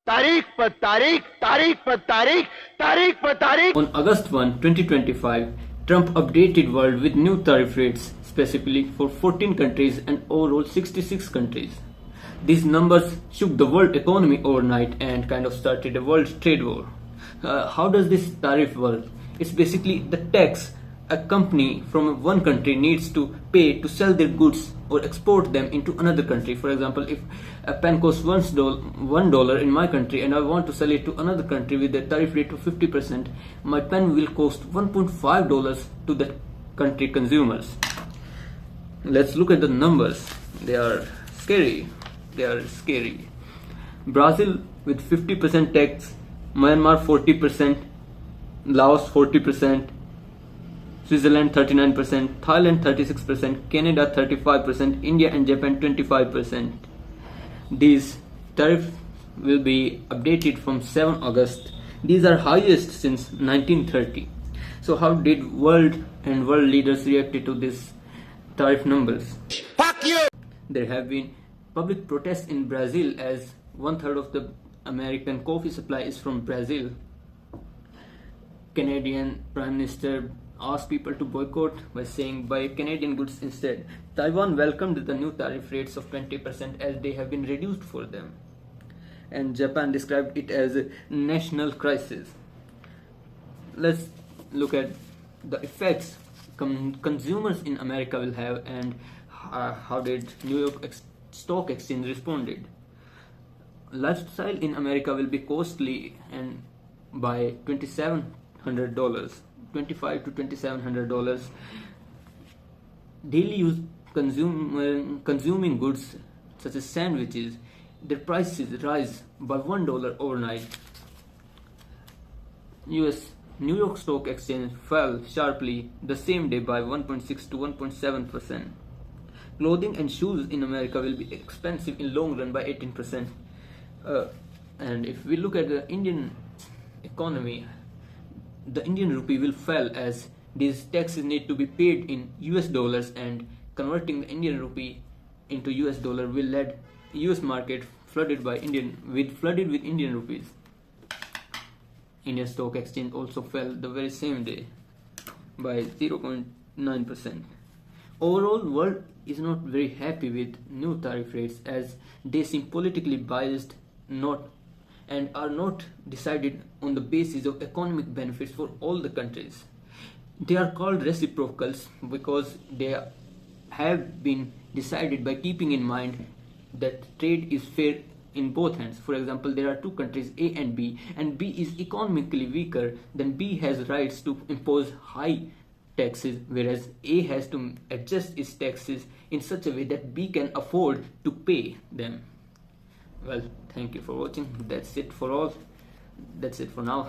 तारीख पर तारीख, तारीख पर तारीख, तारीख पर तारीख. On August 1, 2025, Trump updated world with new tariff rates, specifically for 14 countries and overall 66 countries. These numbers shook the world economy overnight and kind of started a world trade war. How does this tariff work? It's basically the tax a company from one country needs to pay to sell their goods or export them into another country. For example, if a pen costs $1 in my country and I want to sell it to another country with a tariff rate of 50%, my pen will cost $1.5 to that country consumers. Let's look at the numbers. They are scary. Brazil with 50% tax, Myanmar 40%, Laos 40%, Switzerland 39%, Thailand 36%, Canada 35%, India and Japan 25%. These tariffs will be updated from 7 August. These are highest since 1930. So how did world leaders reacted to these tariff numbers? Fuck you! There have been public protests in Brazil as 1/3 of the American coffee supply is from Brazil. Canadian Prime Minister asked people to boycott by saying buy Canadian goods instead. Taiwan welcomed the new tariff rates of 20% as they have been reduced for them. And Japan described it as a national crisis. Let's look at the effects consumers in America will have and how did New York Stock Exchange responded. Lifestyle in America will be costly and by $2,700. $25 to $2,700. Daily use consuming goods such as sandwiches, their prices rise by $1 overnight. New York Stock Exchange fell sharply the same day by 1.6 to 1.7%. Clothing and shoes in America will be expensive in long run by 18%. And if we look at the Indian economy, the Indian rupee will fall as these taxes need to be paid in US dollars, and converting the Indian rupee into US dollar will let US market flooded with Indian rupees. Indian Stock Exchange also fell the very same day by 0.9%. Overall, world is not very happy with new tariff rates as they seem politically biased, and are not decided on the basis of economic benefits for all the countries. They are called reciprocals because they have been decided by keeping in mind that trade is fair in both hands. For example, there are two countries A and B is economically weaker, then B has rights to impose high taxes, whereas A has to adjust its taxes in such a way that B can afford to pay them. Well, thank you for watching. That's it for now.